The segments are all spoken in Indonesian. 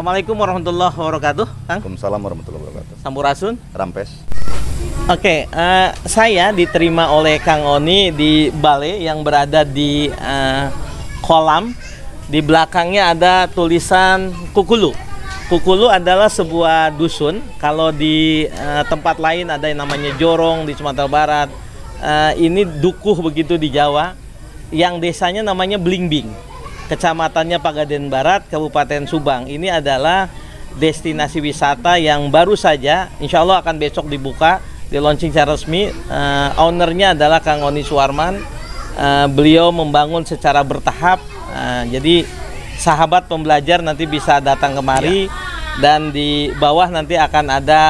Assalamualaikum warahmatullahi wabarakatuh, Kang. Waalaikumsalam warahmatullahi wabarakatuh. Sampurasun. Rampes. Oke, saya diterima oleh Kang Oni di balai yang berada di kolam. Di belakangnya ada tulisan Kukulu. Kukulu adalah sebuah dusun. Kalau di tempat lain ada yang namanya Jorong di Sumatera Barat. Ini dukuh begitu di Jawa. Yang desanya namanya Blingbing. Kecamatannya Pagaden Barat, Kabupaten Subang. Ini adalah destinasi wisata yang baru saja, insya Allah akan besok dibuka, di launching secara resmi. Ownernya adalah Kang Oni Suwarman. Beliau membangun secara bertahap. Jadi sahabat pembelajar nanti bisa datang kemari, dan di bawah nanti akan ada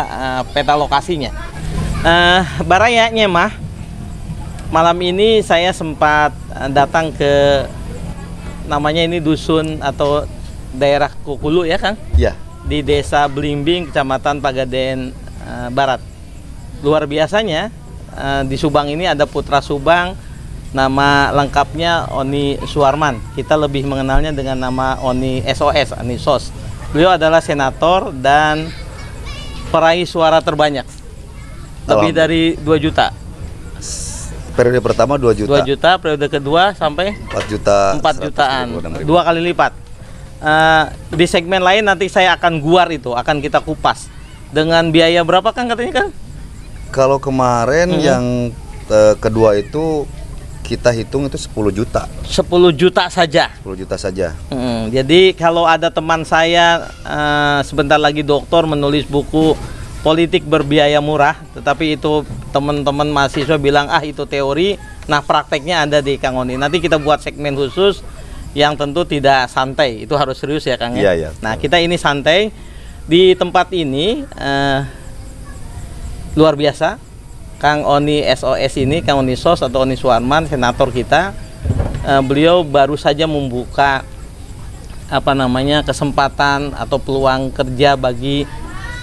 peta lokasinya. Baraya Nyemah, malam ini saya sempat datang ke namanya ini dusun atau daerah Kukulu ya, Kang? Ya. Di desa Blingbing, Kecamatan Pagaden Barat. Luar biasanya di Subang ini ada putra Subang, nama lengkapnya Oni Suwarman. Kita lebih mengenalnya dengan nama Oni SOS, Oni SOS. Beliau adalah senator dan peraih suara terbanyak. Lebih dari 2 juta. Periode pertama 2 juta. 2 juta, periode kedua sampai 4 juta. 4 jutaan. 2 kali lipat. Di segmen lain nanti saya akan guar itu, akan kita kupas. Dengan biaya berapa, Kang, katanya, Kang? Kalau kemarin yang kedua itu kita hitung itu 10 juta. 10 juta saja. 10 juta saja. Jadi kalau ada teman saya sebentar lagi doktor menulis buku politik berbiaya murah, tetapi itu teman-teman mahasiswa bilang itu teori. Nah, prakteknya ada di Kang Oni. Nanti kita buat segmen khusus yang tentu tidak santai, itu harus serius ya, Kang. Iya, iya. Nah, kita ini santai di tempat ini. Luar biasa, Kang Oni SOS ini, Kang Oni SOS atau Oni Suwarman, senator kita. Beliau baru saja membuka kesempatan atau peluang kerja bagi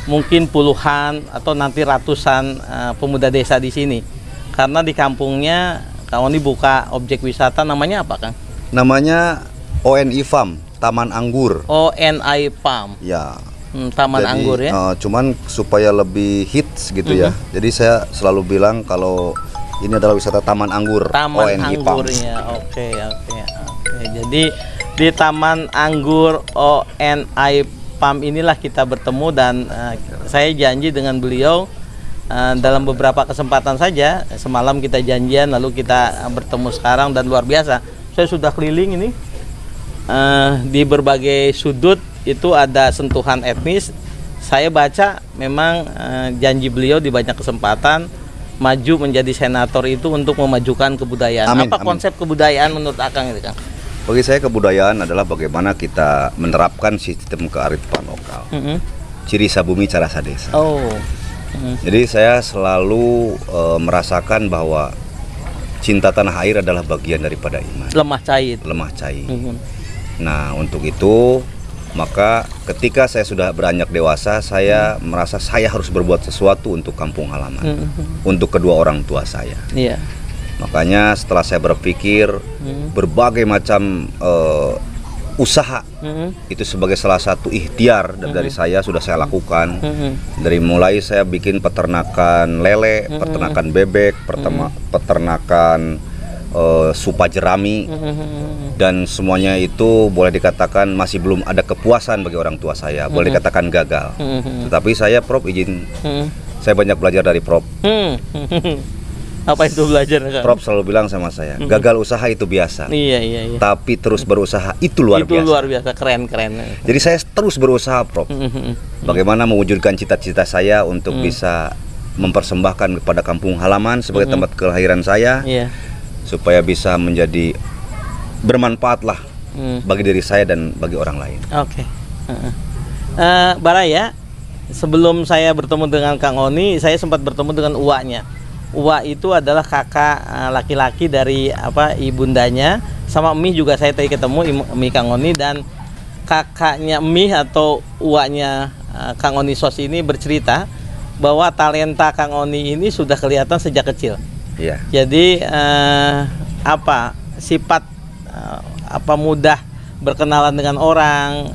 mungkin puluhan atau nanti ratusan pemuda desa di sini. Karena di kampungnya Kang Oni buka objek wisata, namanya apa, Kang? Namanya ONI Farm, Taman Anggur. ONI Farm. Ya. Taman jadi, anggur ya. Cuman supaya lebih hits gitu ya. Jadi saya selalu bilang kalau ini adalah wisata Taman Anggur. Taman ONI Anggur Farm. ya. Oke. Jadi di Taman Anggur ONI Farm inilah kita bertemu, dan saya janji dengan beliau dalam beberapa kesempatan saja. Semalam kita janjian, lalu kita bertemu sekarang, dan luar biasa. Saya sudah keliling ini di berbagai sudut, itu ada sentuhan etnis. Saya baca memang janji beliau di banyak kesempatan maju menjadi senator itu untuk memajukan kebudayaan. Amin, Apa konsep kebudayaan menurut Akang itu, Kang? Bagi saya kebudayaan adalah bagaimana kita menerapkan sistem kearifan lokal. Ciri sabumi cara sadesa. Jadi saya selalu merasakan bahwa cinta tanah air adalah bagian daripada iman. Lemah cair. Nah, untuk itu maka ketika saya sudah beranjak dewasa, saya merasa saya harus berbuat sesuatu untuk kampung halaman, untuk kedua orang tua saya. Makanya setelah saya berpikir berbagai macam usaha itu sebagai salah satu ikhtiar dari saya sudah saya lakukan. Dari mulai saya bikin peternakan lele, peternakan bebek, peternakan supa jerami, dan semuanya itu boleh dikatakan masih belum ada kepuasan bagi orang tua saya, boleh dikatakan gagal. Tetapi saya, Prof, izin, saya banyak belajar dari Prof. Apa itu belajar, Kang? Prof selalu bilang sama saya, gagal usaha itu biasa. Iya. Tapi terus berusaha itu luar biasa. Itu luar biasa, keren. Jadi saya terus berusaha, Prof. Bagaimana mewujudkan cita-cita saya untuk bisa mempersembahkan kepada kampung halaman sebagai tempat kelahiran saya, supaya bisa menjadi bermanfaat lah bagi diri saya dan bagi orang lain. Oke. Baraya, sebelum saya bertemu dengan Kang Oni, saya sempat bertemu dengan uaknya. Uwa itu adalah kakak laki-laki dari ibundanya, sama Emih juga saya tadi ketemu Emih Kang Oni, dan kakaknya Emih atau uwanya Kang Oni SOS ini bercerita bahwa talenta Kang Oni ini sudah kelihatan sejak kecil. Jadi sifat mudah berkenalan dengan orang,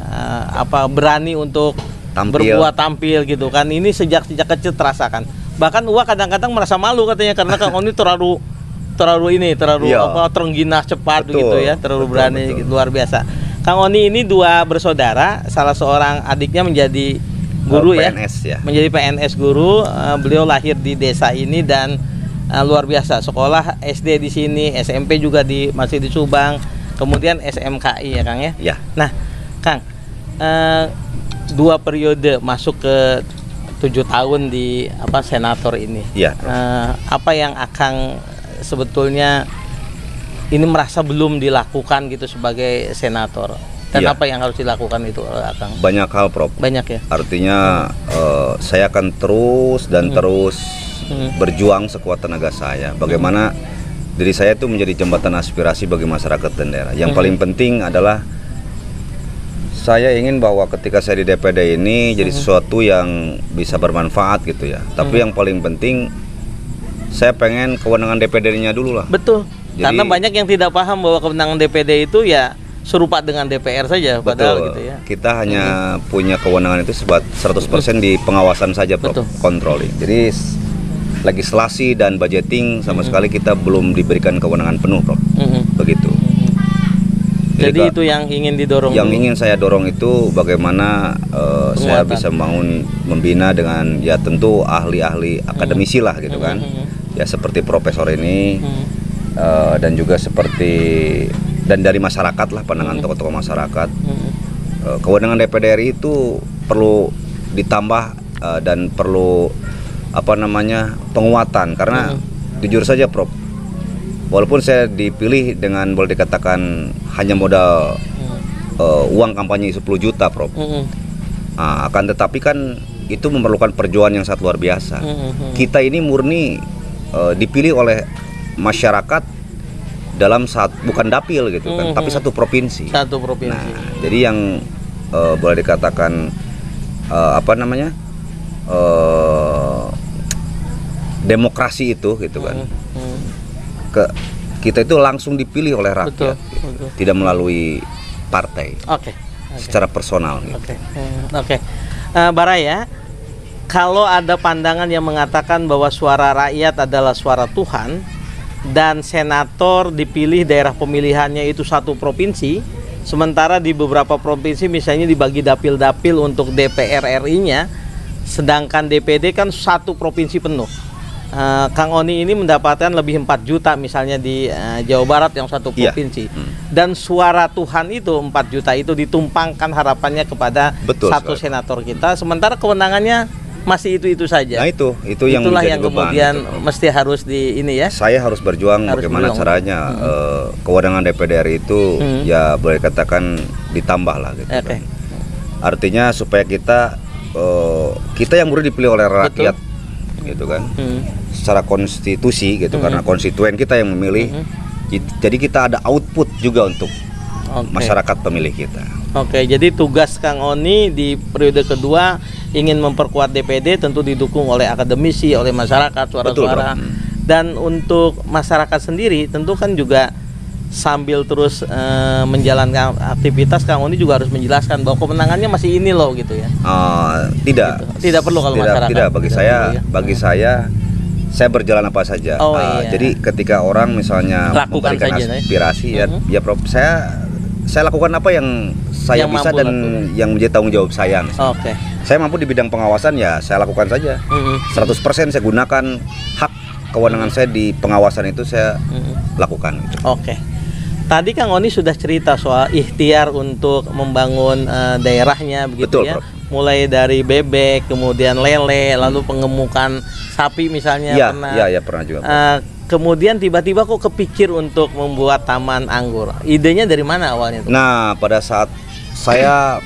berani untuk berbuat tampil gitu kan. Ini sejak kecil terasakan. Bahkan Uwa kadang-kadang merasa malu katanya karena Kang Oni terlalu terengginas cepat gitu ya, terlalu berani. Betul. Luar biasa. Kang Oni ini dua bersaudara, salah seorang adiknya menjadi guru PNS, ya, menjadi PNS guru. Beliau lahir di desa ini dan luar biasa, sekolah SD di sini, SMP juga masih di Subang, kemudian SMKI ya Kang ya. Ya. Nah Kang, 2 periode masuk ke 7 tahun di senator ini. Ya. Apa yang Akang sebetulnya ini merasa belum dilakukan gitu sebagai senator? Dan apa yang harus dilakukan itu, Akang? Banyak hal, Prof. Banyak ya. Artinya saya akan terus berjuang sekuat tenaga saya. Bagaimana diri saya itu menjadi jembatan aspirasi bagi masyarakat dan daerah. Yang paling penting adalah saya ingin bahwa ketika saya di DPD ini jadi sesuatu yang bisa bermanfaat gitu ya. Tapi yang paling penting saya pengen kewenangan DPD-nya dulu lah. Betul. Jadi, karena banyak yang tidak paham bahwa kewenangan DPD itu ya serupa dengan DPR saja, padahal gitu ya. Kita hanya punya kewenangan itu 100% di pengawasan saja, controlling. Jadi legislasi dan budgeting sama sekali kita belum diberikan kewenangan penuh, Prof. Begitu. Jadi itu yang ingin didorong. Yang ingin saya dorong itu bagaimana saya bisa membina dengan ya tentu ahli-ahli akademisi lah gitu kan. Ya seperti profesor ini dan juga seperti dan dari masyarakat lah, pandangan tokoh-tokoh masyarakat. Kewenangan DPD RI itu perlu ditambah dan perlu penguatan karena jujur saja, Prof, walaupun saya dipilih dengan boleh dikatakan hanya modal uang kampanye 10 juta, Prof, akan tetapi kan itu memerlukan perjuangan yang sangat luar biasa. Kita ini murni dipilih oleh masyarakat dalam bukan dapil gitu kan, tapi satu provinsi. Satu provinsi. Nah, jadi yang boleh dikatakan demokrasi itu gitu kan. Kita itu langsung dipilih oleh rakyat, gitu. Tidak melalui partai. Secara personal. Gitu. Baraya, kalau ada pandangan yang mengatakan bahwa suara rakyat adalah suara Tuhan, dan senator dipilih daerah pemilihannya itu satu provinsi, sementara di beberapa provinsi misalnya dibagi dapil-dapil untuk DPR RI-nya, sedangkan DPD kan satu provinsi penuh. Kang Oni ini mendapatkan lebih 4 juta misalnya di Jawa Barat yang satu provinsi. Dan suara Tuhan itu 4 juta itu ditumpangkan harapannya kepada satu senator kita, sementara kewenangannya masih itu saja. Nah itulah yang kemudian gitu. Mesti harus saya harus berjuang bagaimana caranya kewenangan DPD RI itu ya boleh katakan ditambah lah gitu. Kan. Artinya supaya kita yang murni dipilih oleh rakyat gitu kan. Secara konstitusi gitu karena konstituen kita yang memilih. Jadi kita ada output juga untuk masyarakat pemilih kita. Jadi tugas Kang Oni di periode kedua ingin memperkuat DPD, tentu didukung oleh akademisi, oleh masyarakat, suara-suara. Dan untuk masyarakat sendiri tentu kan juga sambil terus menjalankan aktivitas, Kang Oni juga harus menjelaskan bahwa kemenangannya masih ini loh gitu ya. Tidak. Gitu. Tidak perlu kalau masyarakat. Tidak, bagi saya berjalan apa saja. Jadi ketika orang misalnya memberikan aspirasi ya Prof, saya lakukan apa yang saya bisa dan yang menjadi tanggung jawab saya. Saya mampu di bidang pengawasan ya saya lakukan saja. 100% saya gunakan hak kewenangan saya di pengawasan itu saya lakukan. Tadi Kang Oni sudah cerita soal ikhtiar untuk membangun daerahnya begitu. Betul, ya. Prof. Mulai dari bebek, kemudian lele, lalu pengemukan sapi misalnya pernah juga. Kemudian tiba-tiba kok kepikir untuk membuat taman anggur. Idenya dari mana awalnya tuh? Nah, pada saat saya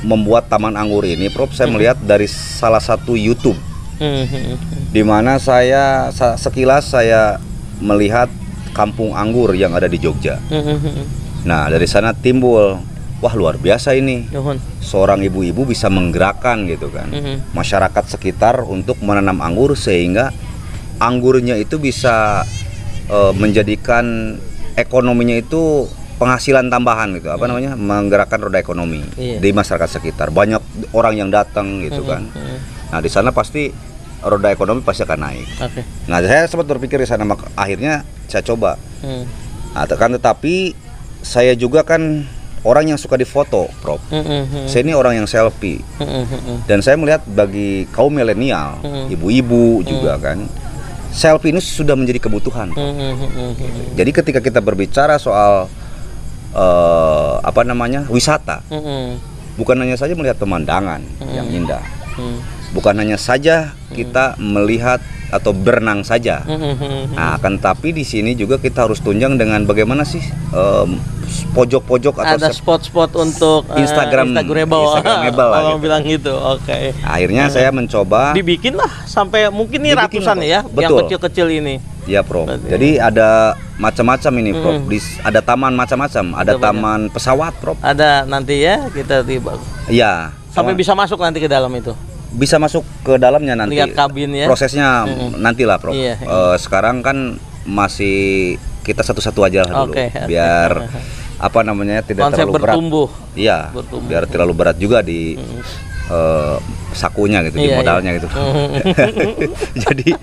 membuat taman anggur ini, Prof, saya melihat dari salah satu YouTube, di mana saya sekilas saya melihat kampung anggur yang ada di Jogja. Nah, dari sana timbul, wah luar biasa ini. Seorang ibu-ibu bisa menggerakkan gitu kan, masyarakat sekitar untuk menanam anggur sehingga anggurnya itu bisa menjadikan ekonominya itu penghasilan tambahan gitu, apa namanya, menggerakkan roda ekonomi di masyarakat sekitar. Banyak orang yang datang gitu kan. Nah di sana pasti roda ekonomi pasti akan naik. Nah saya sempat berpikir di sana, akhirnya saya coba. Nah, tetapi saya juga kan orang yang suka difoto, Prof. Saya ini orang yang selfie. Dan saya melihat bagi kaum milenial, ibu-ibu juga kan, selfie ini sudah menjadi kebutuhan. Jadi ketika kita berbicara soal apa namanya, wisata, bukan hanya saja melihat pemandangan yang indah, bukan hanya saja kita melihat atau berenang saja. Nah, akan tapi di sini juga kita harus tunjang dengan bagaimana sih pojok-pojok atau ada spot-spot untuk Instagramable lah gitu. Bilang gitu. Akhirnya saya mencoba dibikin lah sampai mungkin ini ratusan ya, betul, yang kecil-kecil ini. Ya, Prof. Jadi ada macam-macam ini, Prof. Ada taman macam-macam, ada taman pesawat, Prof. Ada nanti ya kita tiba. Iya. Sampai bisa masuk nanti ke dalam itu. Bisa masuk ke dalamnya nanti. Lihat kabin ya. Prosesnya nantilah, Prof. Sekarang kan masih kita satu-satu aja dulu, biar apa namanya tidak konsep terlalu berat. Iya. Biar terlalu berat juga di sakunya gitu, di modalnya gitu. Jadi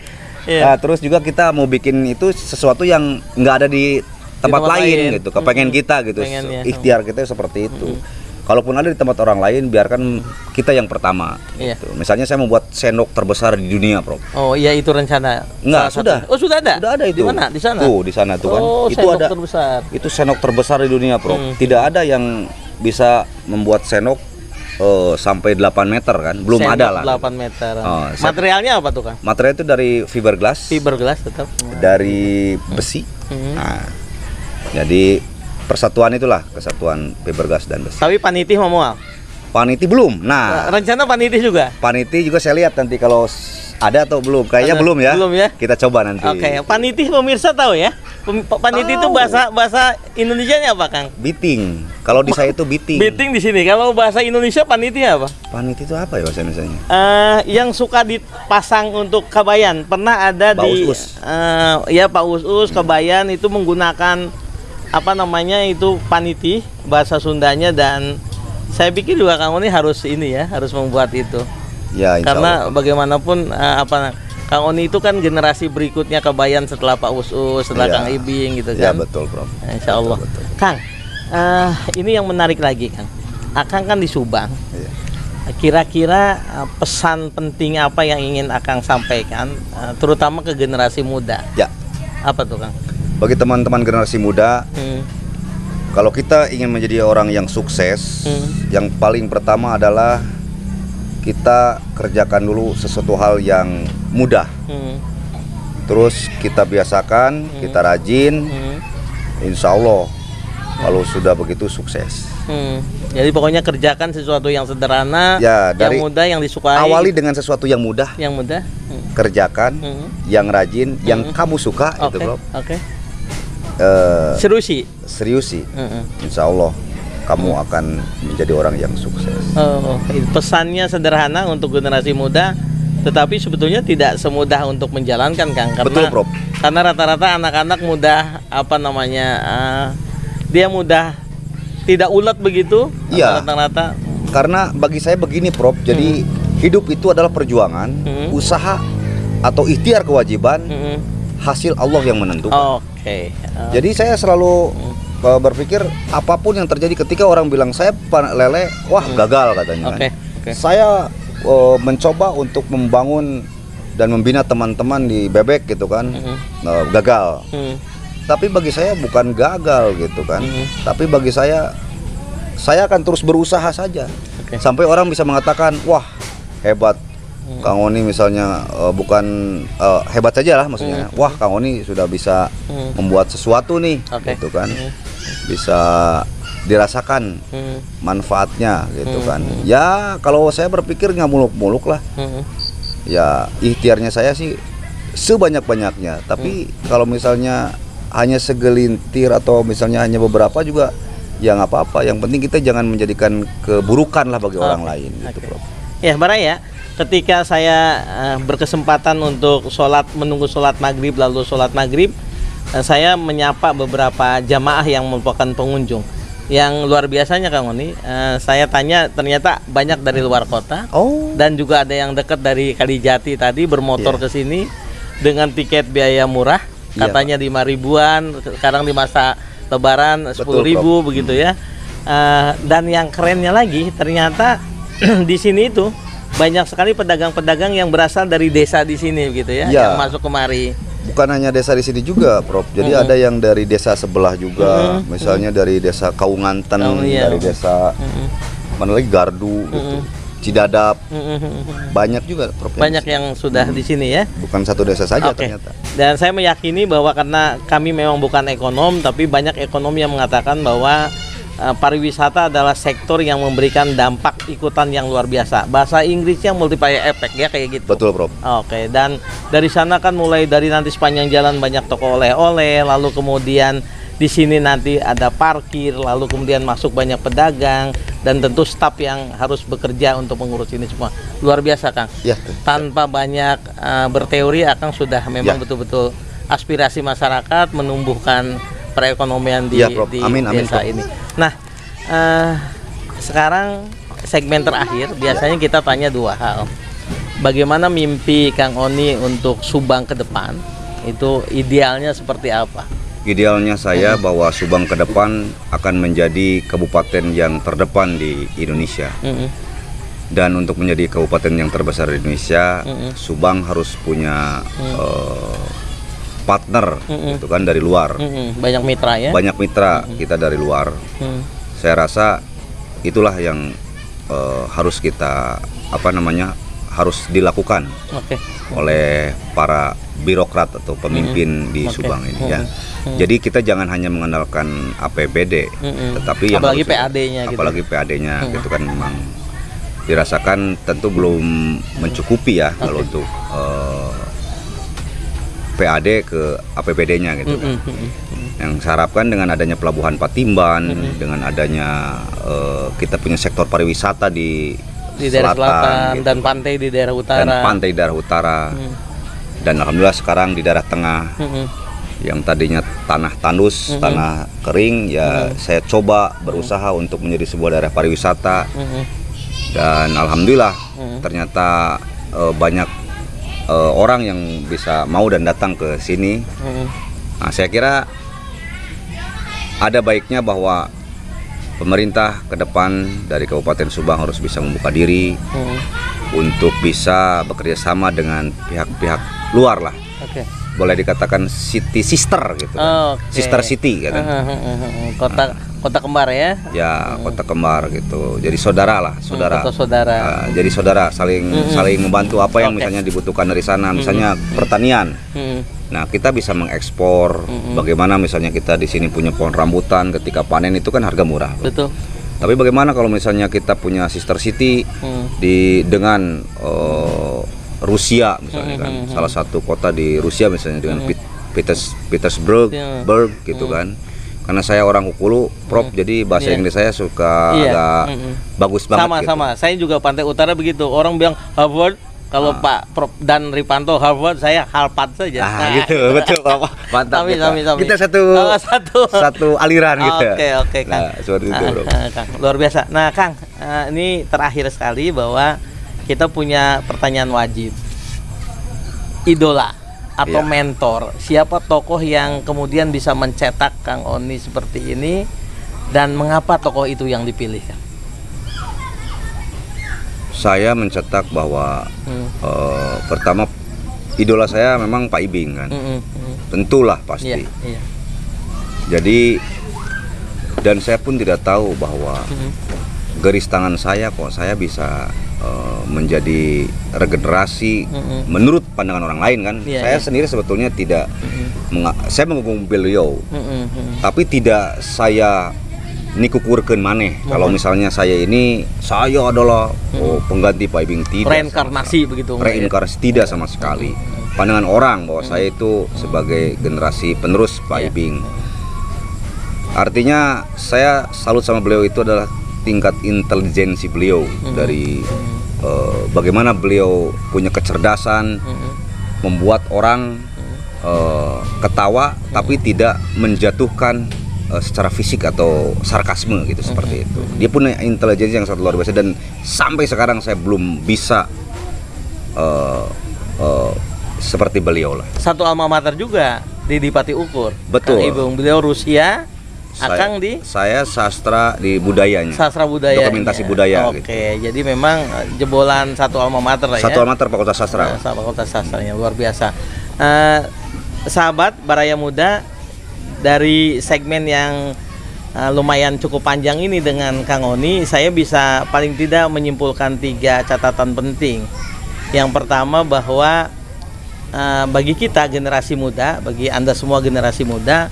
terus juga kita mau bikin itu sesuatu yang nggak ada di tempat lain gitu, kepengen kita gitu, ikhtiar kita seperti itu. Kalaupun ada di tempat orang lain, biarkan kita yang pertama. Gitu. Misalnya saya membuat sendok terbesar di dunia, Prof. Oh iya, itu rencana. Enggak, sudah. Oh sudah ada. Sudah ada itu. Di mana? Di sana. Tuh, di sana tuh kan. Oh, itu sendok ada terbesar. Itu sendok terbesar di dunia, Prof. Tidak ada yang bisa membuat sendok sampai 8 meter kan. Belum sendok ada lah. 8 meter. Materialnya apa tuh, Kang? Material itu dari fiberglass. Fiberglass tetap. Dari besi. Nah, jadi persatuan itulah, kesatuan fiberglass dan besi. Tapi paniti mau mual? Paniti belum. Nah, rencana paniti juga? Paniti juga saya lihat nanti kalau ada atau belum. Kayaknya belum ya. Belum ya. Kita coba nanti. Paniti pemirsa tahu ya? Paniti itu bahasa Indonesianya apa, Kang? Biting. Kalau di saya itu biting. Biting di sini. Kalau bahasa Indonesia paniti apa? Paniti itu apa ya bahasa Indonesianya? Yang suka dipasang untuk kabayan. Pernah ada Pak di Us-us. Ya Pak Us-us kabayan itu menggunakan apa namanya itu paniti bahasa Sundanya, dan saya pikir juga Kang Oni harus harus membuat itu. Ya, karena bagaimanapun Kang Oni itu kan generasi berikutnya kabayan setelah Pak Us-us, setelah Kang Ibing gitu kan. Ya betul, Prof. Insya Allah. Betul. Kang, ini yang menarik lagi, Kang. Akang kan di Subang. Kira-kira pesan penting apa yang ingin Akang sampaikan, terutama ke generasi muda? Ya. Apa tuh, Kang? Bagi teman-teman generasi muda, kalau kita ingin menjadi orang yang sukses, yang paling pertama adalah kita kerjakan dulu sesuatu hal yang mudah. Terus kita biasakan, kita rajin, insya Allah kalau sudah begitu sukses. Jadi pokoknya kerjakan sesuatu yang sederhana, yang mudah, yang disukai. Awali dengan sesuatu yang mudah. Kerjakan, yang rajin, yang kamu suka, itu, Bro. Seriusi. Insya Allah kamu akan menjadi orang yang sukses. Pesannya sederhana untuk generasi muda, tetapi sebetulnya tidak semudah untuk menjalankan, Kang. Betul, Bro. Karena rata-rata anak-anak mudah dia mudah tidak ulet begitu. Iya. Rata-rata. Karena bagi saya begini, Prof. Jadi hidup itu adalah perjuangan, usaha atau ikhtiar kewajiban, hasil Allah yang menentukan. Jadi saya selalu berpikir apapun yang terjadi, ketika orang bilang saya lele, wah gagal katanya. Saya mencoba untuk membangun dan membina teman-teman di Bebek gitu kan, gagal. Tapi bagi saya bukan gagal gitu kan. Tapi bagi saya akan terus berusaha saja. Sampai orang bisa mengatakan, wah hebat Kang Oni misalnya, bukan hebat saja lah maksudnya. Wah Kang Oni sudah bisa membuat sesuatu nih, gitu kan. Bisa dirasakan manfaatnya gitu kan. Ya kalau saya berpikir nggak muluk-muluk lah. Ya ikhtiarnya saya sih sebanyak-banyaknya. Tapi kalau misalnya hanya segelintir atau misalnya hanya beberapa juga, ya nggak apa-apa. Yang penting kita jangan menjadikan keburukan lah bagi orang lain gitu, Bro. Ya Baraya, ketika saya berkesempatan untuk menunggu sholat maghrib, lalu sholat maghrib, saya menyapa beberapa jamaah yang merupakan pengunjung. Yang luar biasanya Kang Oni, saya tanya ternyata banyak dari luar kota. Oh. Dan juga ada yang dekat dari Kalijati tadi bermotor ke sini dengan tiket biaya murah, katanya 5 ribuan, sekarang di masa Lebaran 10 ribu begitu ya. Dan yang kerennya lagi ternyata di sini itu banyak sekali pedagang-pedagang yang berasal dari desa di sini gitu ya, yang masuk kemari. Bukan hanya desa di sini juga, Prof. Jadi ada yang dari desa sebelah juga, misalnya dari desa Kaunganten, dari desa mana lagi Gardu, gitu, Cidadap, banyak juga, Prof. Banyak yang sudah di sini ya. Bukan satu desa saja ternyata. Dan saya meyakini bahwa karena kami memang bukan ekonom, tapi banyak ekonom yang mengatakan bahwa pariwisata adalah sektor yang memberikan dampak ikutan yang luar biasa. Bahasa Inggrisnya multiplier effect ya, kayak gitu. Betul, Prof. Oke, dan dari sana kan mulai dari nanti sepanjang jalan banyak toko oleh-oleh, lalu kemudian di sini nanti ada parkir, lalu kemudian masuk banyak pedagang dan tentu staf yang harus bekerja untuk mengurus ini semua. Luar biasa, Kang. Ya. Tanpa banyak berteori, Akang sudah memang betul-betul aspirasi masyarakat menumbuhkan perekonomian di desa ini. Nah, sekarang segmen terakhir biasanya kita tanya dua hal. Bagaimana mimpi Kang Oni untuk Subang ke depan? Itu idealnya seperti apa? Idealnya saya bahwa Subang ke depan akan menjadi kabupaten yang terdepan di Indonesia. Dan untuk menjadi kabupaten yang terbesar di Indonesia, Subang harus punya partner gitu kan dari luar. Banyak mitra ya. Banyak mitra kita dari luar. Saya rasa itulah yang harus kita harus dilakukan oleh para birokrat atau pemimpin di Subang ini ya. Jadi kita jangan hanya mengandalkan APBD, tetapi apalagi PAD-nya apalagi PAD-nya gitu kan memang dirasakan tentu belum mencukupi ya kalau untuk PAD ke APBD-nya gitu kan. Yang saya harapkan dengan adanya pelabuhan Patimban, dengan adanya kita punya sektor pariwisata di daerah selatan gitu, dan pantai di daerah utara. Dan pantai di daerah utara. Dan alhamdulillah sekarang di daerah tengah yang tadinya tanah tandus, tanah kering ya saya coba berusaha untuk menjadi sebuah daerah pariwisata. Dan alhamdulillah ternyata banyak orang yang bisa mau dan datang ke sini. Nah, saya kira ada baiknya bahwa pemerintah ke depan dari Kabupaten Subang harus bisa membuka diri untuk bisa bekerja sama dengan pihak-pihak luar lah. Boleh dikatakan city sister gitu kan. Sister city gitu. Kota kembar ya. Ya, kota kembar gitu. Jadi saudara lah, saudara. Jadi saudara saling membantu apa yang misalnya dibutuhkan dari sana, misalnya pertanian. Nah, kita bisa mengekspor. Bagaimana misalnya kita di sini punya pohon rambutan, ketika panen itu kan harga murah. Betul. Tapi bagaimana kalau misalnya kita punya sister city dengan Rusia misalnya kan, salah satu kota di Rusia misalnya dengan Petersburg gitu kan. Karena saya orang Hukulu, Prof, jadi bahasa Inggris saya suka agak bagus banget. Sama-sama, saya juga Pantai Utara begitu. Orang bilang Harvard, kalau Pak Prof Dan Ripanto Harvard, saya Harvard saja. Gitu, betul Pak. Mantap. Kita satu aliran gitu. Oke, Kang. Nah, seperti itu, Bro. Kang, luar biasa. Nah, Kang, ini terakhir sekali bahwa kita punya pertanyaan wajib. Idola atau mentor, siapa tokoh yang kemudian bisa mencetak Kang Oni seperti ini, dan mengapa tokoh itu yang dipilih? Saya mencetak bahwa pertama idola saya memang Pak Ibing kan. Tentulah pasti. Jadi dan saya pun tidak tahu bahwa garis tangan saya kok saya bisa menjadi regenerasi menurut pandangan orang lain kan. Saya sendiri sebetulnya tidak saya mengagumi beliau, tapi tidak saya nikukurkeun maneh. Kalau misalnya saya adalah pengganti Pak Ibing, tidak. Reinkarnasi begitu. Reinkarnasi tidak sama sekali. Pandangan orang bahwa saya itu sebagai generasi penerus Pak Ibing. Artinya saya salut sama beliau itu adalah tingkat intelijensi beliau dari bagaimana beliau punya kecerdasan membuat orang ketawa tapi tidak menjatuhkan secara fisik atau sarkasme gitu, seperti itu. Dia punya intelijensi yang sangat luar biasa dan sampai sekarang saya belum bisa seperti beliau lah. Satu alma mater juga di Pati Ukur. Betul. Kang Ibung, beliau Rusia, Akang di saya sastra di budayanya. sastra budaya. Dokumentasi budaya. Oke, Gitu. jadi memang jebolan satu alma mater lah ya. Satu alma mater Fakultas Sastra. Fakultas Sastranya luar biasa. Sahabat Baraya Muda, dari segmen yang lumayan cukup panjang ini dengan Kang Oni, saya bisa paling tidak menyimpulkan 3 catatan penting. Yang pertama bahwa bagi kita generasi muda, bagi Anda semua generasi muda,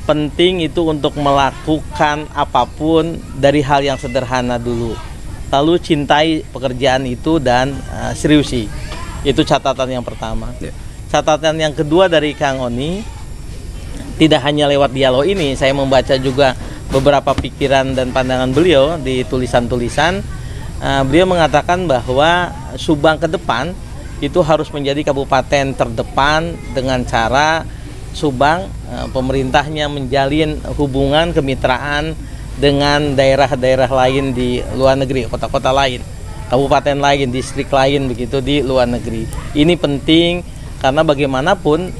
penting itu untuk melakukan apapun dari hal yang sederhana dulu. Lalu cintai pekerjaan itu dan seriusi. Itu catatan yang pertama. Yeah. Catatan yang kedua dari Kang Oni, tidak hanya lewat dialog ini, saya membaca juga beberapa pikiran dan pandangan beliau di tulisan-tulisan. Beliau mengatakan bahwa Subang ke depan itu harus menjadi kabupaten terdepan dengan cara Subang, pemerintahnya menjalin hubungan kemitraan dengan daerah-daerah lain di luar negeri, kota-kota lain, kabupaten lain, distrik lain begitu di luar negeri. Ini penting karena bagaimanapun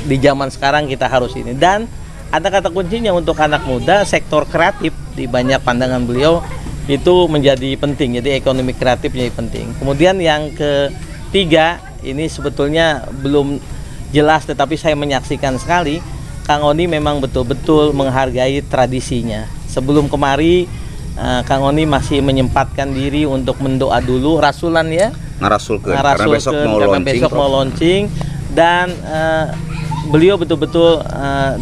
di zaman sekarang kita harus ini. Dan ada kata kuncinya untuk anak muda, sektor kreatif di banyak pandangan beliau itu menjadi penting. Jadi ekonomi kreatif menjadi penting. Kemudian yang ketiga, ini sebetulnya belum jelas tetapi saya menyaksikan sekali, Kang Oni memang betul-betul menghargai tradisinya. Sebelum kemari Kang Oni masih menyempatkan diri untuk mendoa dulu, rasulan ya, Ngarasulkeun karena besok mau launching. Dan beliau betul-betul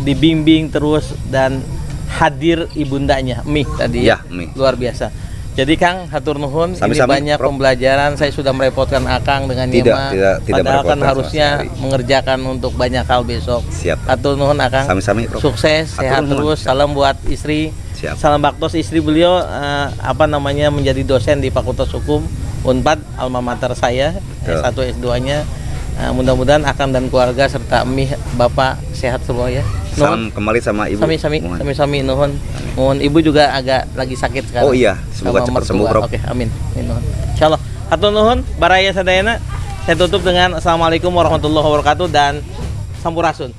dibimbing terus dan hadir ibundanya Mi tadi ya, Mi. Luar biasa. Jadi Kang, hatur nuhun, ini banyak Prof. pembelajaran. Saya sudah merepotkan Akang dengan Tidak padahal kan merepotkan harusnya mengerjakan untuk banyak hal besok. Siap. Hatur nuhun Akang. Sami-sami, Prof. Sukses, sehat terus. Salam buat istri. Siap. Salam baktos istri beliau menjadi dosen di Fakultas Hukum Unpad, alma mater saya, S1 S2-nya. Mudah-mudahan Akang dan keluarga serta Mi Bapak sehat semua ya. Salam kembali sama Ibu. Sami-sami nuhun. Mohon Ibu juga agak lagi sakit sekarang. Oh iya, semoga cepat sembuh, Prof. Oke, amin. Nuhun. Insyaallah. Hatur nuhun, Baraya Sadayana. Saya tutup dengan assalamualaikum warahmatullahi wabarakatuh dan sampurasun.